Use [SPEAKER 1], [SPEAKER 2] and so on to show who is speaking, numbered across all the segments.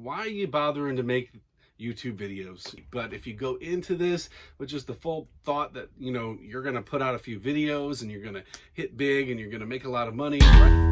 [SPEAKER 1] why are you bothering to make YouTube videos? But if you go into this with just the full thought that, you know, you're going to put out a few videos and you're going to hit big and you're going to make a lot of money, right?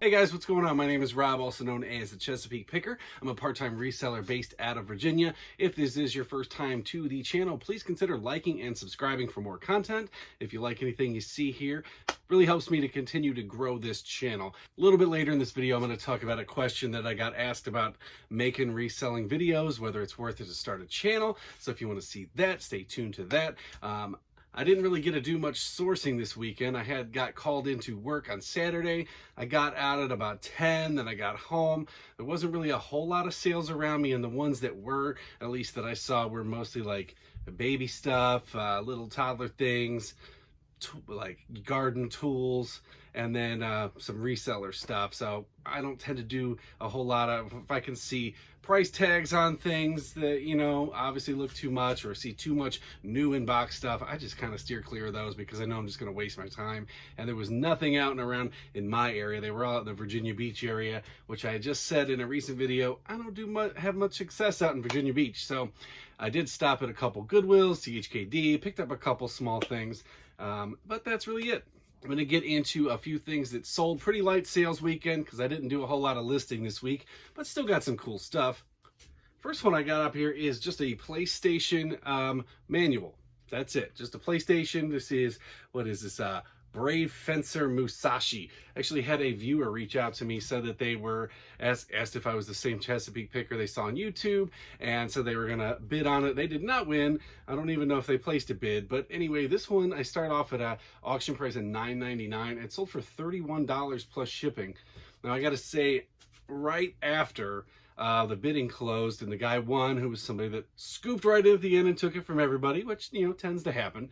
[SPEAKER 1] Hey guys, what's going on? My name is Rob, also known as the Chesapeake Picker. I'm a part-time reseller based out of Virginia. If this is your first time to the channel, please consider liking and subscribing for more content. If you like anything you see here, it really helps me to continue to grow this channel. A little bit later in this video, I'm going to talk about a question that I got asked about making reselling videos, whether it's worth it to start a channel. So if you want to see that, stay tuned to that. I didn't really get to do much sourcing this weekend. I got called into work on Saturday. I got out at about 10, then I got home. There wasn't really a whole lot of sales around me, and the ones that were, at least that I saw, were mostly like baby stuff, little toddler things, like garden tools, and then some reseller stuff. So I don't tend to do a whole lot of, if I can see price tags on things that, you know, obviously look too much, or see too much new in-box stuff, I just kind of steer clear of those because I know I'm just going to waste my time. And there was nothing out and around in my area. They were all out in the Virginia Beach area, which I just said in a recent video, I don't have much success out in Virginia Beach. So I did stop at a couple Goodwills, CHKD, picked up a couple small things, but that's really it. I'm going to get into a few things that sold. Pretty light sales weekend because I didn't do a whole lot of listing this week, but still got some cool stuff. First one I got up here is just a PlayStation manual. That's it, just a PlayStation. This is, what is this? Brave Fencer Musashi. Actually had a viewer reach out to me, said that they were asked if I was the same Chesapeake Picker they saw on YouTube, and so they were gonna bid on it. They did not win. I don't even know if they placed a bid, but anyway, this one I start off at a auction price of $9.99. It sold for $31 plus shipping. Now I gotta say, right after the bidding closed and the guy won, who was somebody that scooped right in at the end and took it from everybody, which, you know, tends to happen.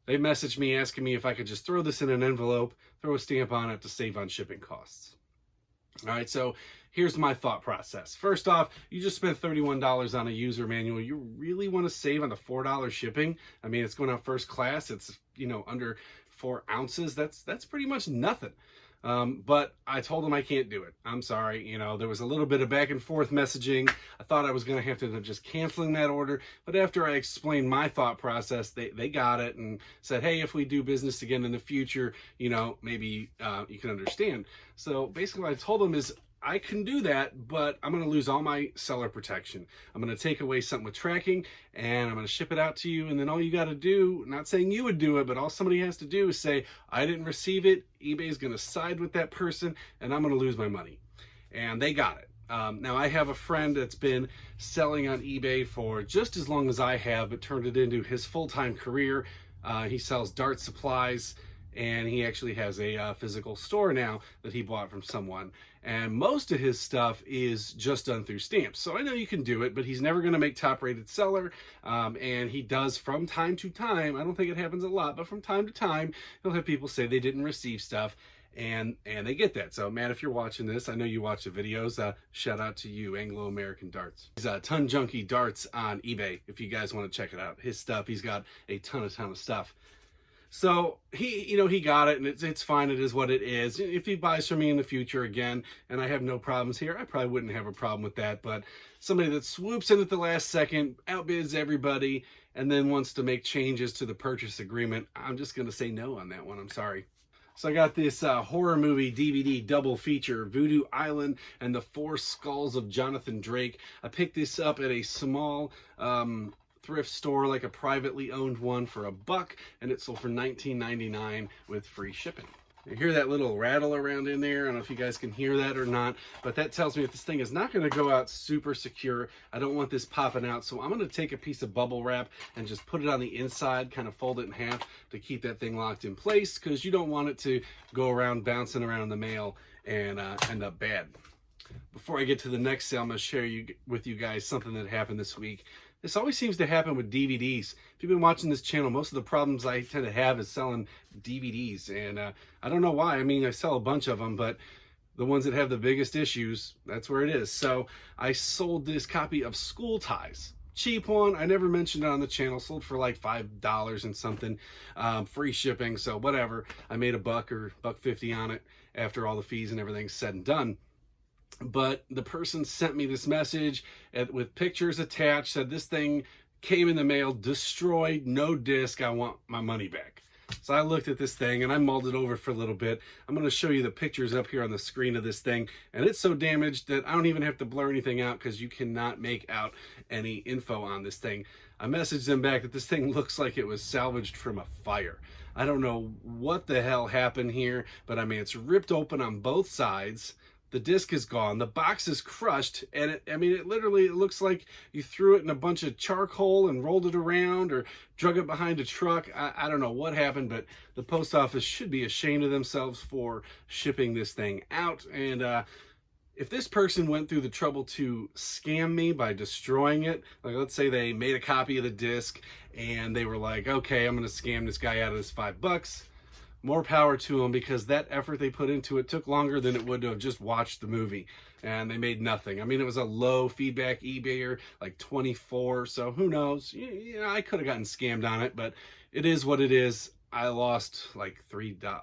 [SPEAKER 1] They messaged me asking me if I could just throw this in an envelope, throw a stamp on it to save on shipping costs. All right, so here's my thought process. First off, you just spent $31 on a user manual. You really want to save on the $4 shipping? I mean, it's going out first class. It's, you know, under 4 ounces. That's pretty much nothing. But I told them I can't do it. I'm sorry. You know, there was a little bit of back and forth messaging. I thought I was going to have to end up just canceling that order. But after I explained my thought process, they got it and said, hey, if we do business again in the future, you know, maybe you can understand. So basically what I told them is, I can do that, but I'm going to lose all my seller protection. I'm going to take away something with tracking, and I'm going to ship it out to you, and then all you got to do, not saying you would do it, but all somebody has to do is say, I didn't receive it, eBay's going to side with that person, and I'm going to lose my money. And they got it. Now, I have a friend that's been selling on eBay for just as long as I have, but turned it into his full-time career. He sells dart supplies, and he actually has a physical store now that he bought from someone. And most of his stuff is just done through stamps. So I know you can do it, but he's never going to make top-rated seller. And he does from time to time, I don't think it happens a lot, but from time to time, he'll have people say they didn't receive stuff, and they get that. So, Matt, if you're watching this, I know you watch the videos. Shout out to you, Anglo-American Darts. He's Ton Junkie Darts on eBay, if you guys want to check it out. His stuff, he's got a ton of stuff. So he got it, and it's fine. It is what it is. If he buys from me in the future again, and I have no problems here, I probably wouldn't have a problem with that. But somebody that swoops in at the last second, outbids everybody, and then wants to make changes to the purchase agreement, I'm just going to say no on that one. I'm sorry. So I got this horror movie DVD double feature, Voodoo Island and the 4 Skulls of Jonathan Drake. I picked this up at a small thrift store, like a privately owned one, for $1, and it sold for $19.99 with free shipping. You hear that little rattle around in there? I don't know if you guys can hear that or not, but that tells me that this thing is not going to go out super secure. I don't want this popping out, so I'm going to take a piece of bubble wrap and just put it on the inside, kind of fold it in half to keep that thing locked in place, because you don't want it to go around bouncing around in the mail and end up bad. Before I get to the next sale, I'm going to share with you guys something that happened this week. This always seems to happen with DVDs. If you've been watching this channel, most of the problems I tend to have is selling DVDs. And I don't know why. I mean, I sell a bunch of them, but the ones that have the biggest issues, that's where it is. So I sold this copy of School Ties. Cheap one. I never mentioned it on the channel. Sold for like $5 and something. Free shipping, so whatever. I made $1 or $1.50 on it. after all the fees and everything's said and done. But the person sent me this message with pictures attached, said this thing came in the mail, destroyed, no disc, I want my money back. So I looked at this thing and I mulled it over for a little bit. I'm going to show you the pictures up here on the screen of this thing, and it's so damaged that I don't even have to blur anything out because you cannot make out any info on this thing. I messaged them back that this thing looks like it was salvaged from a fire. I don't know what the hell happened here, but I mean, it's ripped open on both sides. The disc is gone. The box is crushed, and it literally looks like you threw it in a bunch of charcoal and rolled it around or drug it behind a truck. I don't know what happened, but the post office should be ashamed of themselves for shipping this thing out. And if this person went through the trouble to scam me by destroying it, like let's say they made a copy of the disc and they were like, okay, I'm going to scam this guy out of this $5. More power to them, because that effort they put into it took longer than it would to have just watched the movie, and they made nothing. I mean, it was a low feedback eBayer, like 24, so who knows? You know, I could have gotten scammed on it, but it is what it is. I lost like $3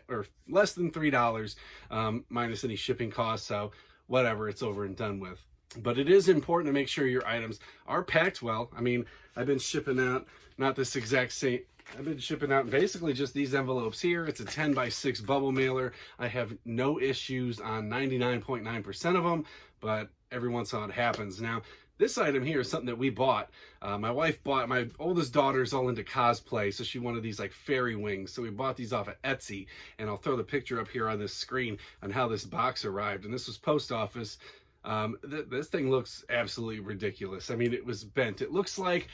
[SPEAKER 1] or less than $3, minus any shipping costs, so whatever, it's over and done with. But it is important to make sure your items are packed well. I mean, I've been shipping out, not this exact same, I've been shipping out basically just these envelopes here. It's a 10x6 bubble mailer. I have no issues on 99.9% of them, but every once in a while it happens. Now, this item here is something that we bought. My wife bought, my oldest daughter's all into cosplay, so she wanted these like fairy wings. So we bought these off of Etsy, and I'll throw the picture up here on this screen on how this box arrived. And this was post office. This thing looks absolutely ridiculous. I mean, it was bent. It looks like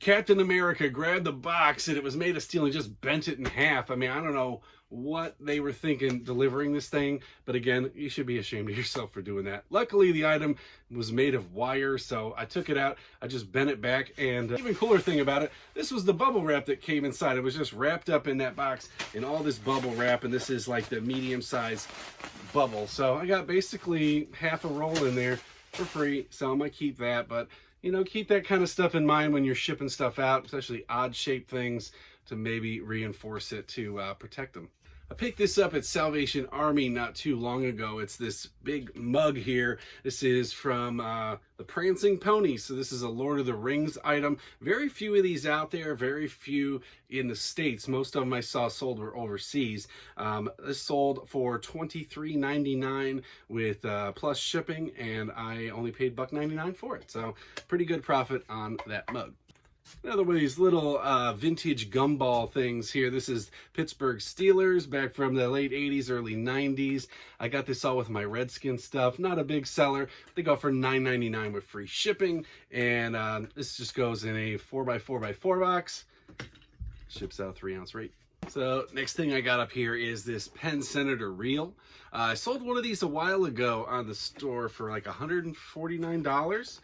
[SPEAKER 1] Captain America grabbed the box and it was made of steel and just bent it in half. I mean, I don't know what they were thinking delivering this thing, but again, you should be ashamed of yourself for doing that. Luckily, the item was made of wire, so I took it out, I just bent it back, and even cooler thing about it, this was the bubble wrap that came inside. It was just wrapped up in that box in all this bubble wrap, and this is like the medium-sized bubble. So I got basically half a roll in there for free, so I'm gonna keep that, but you know, keep that kind of stuff in mind when you're shipping stuff out, especially odd-shaped things, to maybe reinforce it to protect them. I picked this up at Salvation Army not too long ago. It's this big mug here. This is from the Prancing Pony. So this is a Lord of the Rings item. Very few of these out there, very few in the States. Most of them I saw sold were overseas. This sold for $23.99 with plus shipping, and I only paid $1.99 for it. So pretty good profit on that mug. Another one of these little vintage gumball things here. This is Pittsburgh Steelers back from the late 80s, early 90s. I got this all with my Redskin stuff. Not a big seller. They go for $9.99 with free shipping. And this just goes in a 4x4x4 box. Ships out 3-ounce rate. So next thing I got up here is this Penn Senator reel. I sold one of these a while ago on the store for like $149.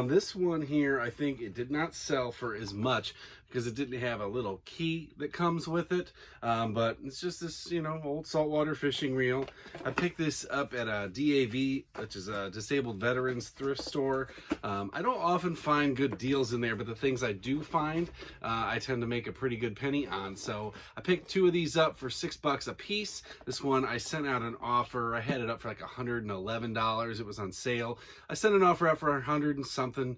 [SPEAKER 1] This one here, I think it did not sell for as much because it didn't have a little key that comes with it. But it's just this, you know, old saltwater fishing reel. I picked this up at a DAV, which is a Disabled Veterans Thrift Store. I don't often find good deals in there, but the things I do find, I tend to make a pretty good penny on. So I picked two of these up for $6 a piece. This one I sent out an offer. I had it up for like $111. It was on sale. I sent an offer out for $100 and something.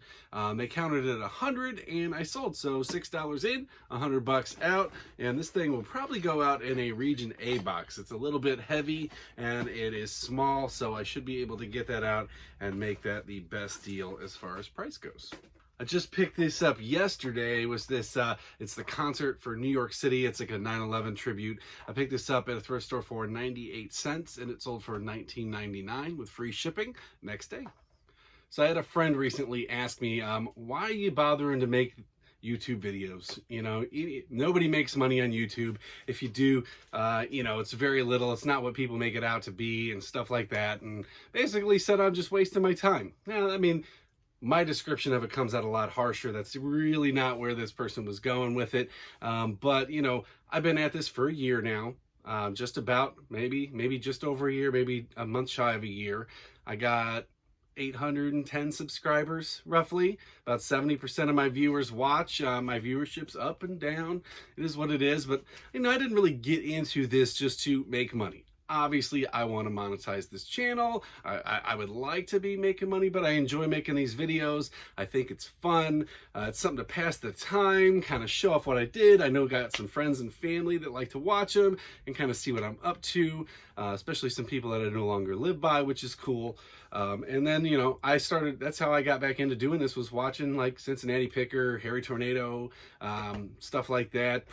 [SPEAKER 1] They counted it at $100 and I sold. So $6 in, $100 out. And this thing will probably go out in a Region A box. It's a little bit heavy and it is small, so I should be able to get that out and make that the best deal as far as price goes. I just picked this up yesterday. It was this, it's the concert for New York City. It's like a 9/11 tribute. I picked this up at a thrift store for 98 cents and it sold for $19.99 with free shipping next day. So I had a friend recently ask me, why are you bothering to make YouTube videos? You know, nobody makes money on YouTube. If you do, you know, it's very little. It's not what people make it out to be and stuff like that. And basically said I'm just wasting my time. Now, I mean, my description of it comes out a lot harsher. That's really not where this person was going with it. But, you know, I've been at this for a year now. Just about, maybe just over a year, maybe a month shy of a year. I got 810 subscribers, roughly. About 70% of my viewers watch. My viewership's up and down. It is what it is. But, I didn't really get into this just to make money. Obviously, I want to monetize this channel. I would like to be making money, but I enjoy making these videos. I think it's fun. It's something to pass the time, kind of show off what I did. I know I got some friends and family that like to watch them and kind of see what I'm up to, especially some people that I no longer live by, which is cool. And then, I started, that's how I got back into doing this, was watching like Cincinnati Picker, Harry Tornado, stuff like that.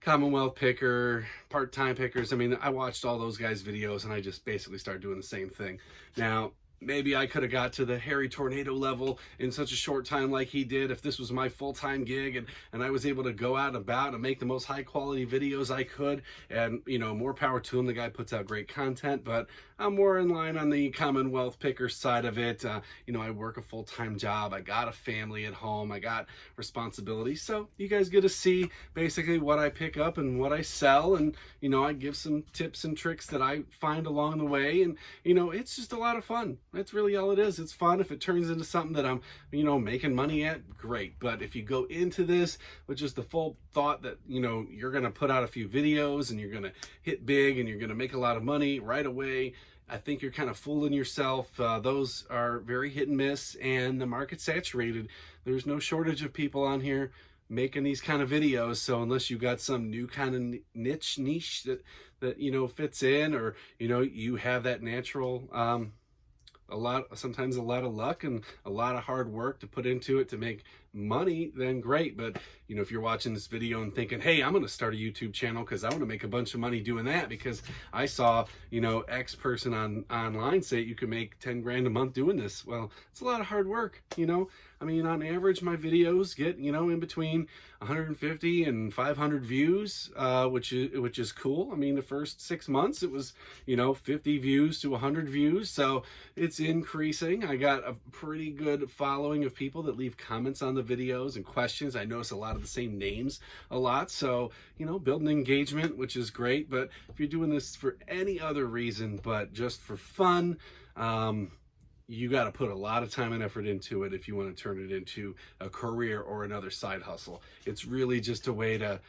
[SPEAKER 1] Commonwealth Picker, Part-Time Pickers. I watched all those guys' videos and I just basically started doing the same thing. Now, maybe I could have got to the Harry Tornado level in such a short time like he did if this was my full-time gig and I was able to go out and about and make the most high-quality videos I could. And, more power to him. The guy puts out great content, but I'm more in line on the Commonwealth Picker side of it. I work a full-time job. I got a family at home. I got responsibilities. So you guys get to see basically what I pick up and what I sell. And, I give some tips and tricks that I find along the way. And, it's just a lot of fun. That's really all it is. It's fun. If it turns into something that I'm, making money at, great. But if you go into this with just the full thought that, you're going to put out a few videos and you're going to hit big and you're going to make a lot of money right away, I think you're kind of fooling yourself. Those are very hit and miss, and the market's saturated. There's no shortage of people on here making these kind of videos. So unless you got some new kind of niche that fits in, or you have that natural sometimes a lot of luck and a lot of hard work to put into it to make money, then great. But if you're watching this video and thinking, hey, I'm going to start a YouTube channel because I want to make a bunch of money doing that because I saw X person online say you can make 10 grand a month doing this. Well, it's a lot of hard work. On average, my videos get in between 150 and 500 views, which is cool. The first 6 months it was 50 views to 100 views, so it's increasing. I got a pretty good following of people that leave comments on the videos and questions. I notice a lot of the same names a lot, so building engagement, which is great. But if you're doing this for any other reason but just for fun, you got to put a lot of time and effort into it if you want to turn it into a career or another side hustle. It's really just a way to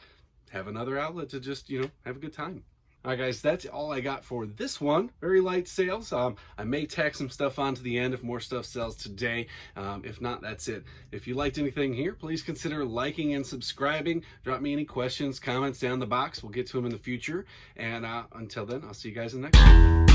[SPEAKER 1] have another outlet to just, have a good time. All right, guys, that's all I got for this one. Very light sales. I may tack some stuff on to the end if more stuff sells today. If not, that's it. If you liked anything here, please consider liking and subscribing. Drop me any questions, comments down in the box. We'll get to them in the future. And until then, I'll see you guys in the next one.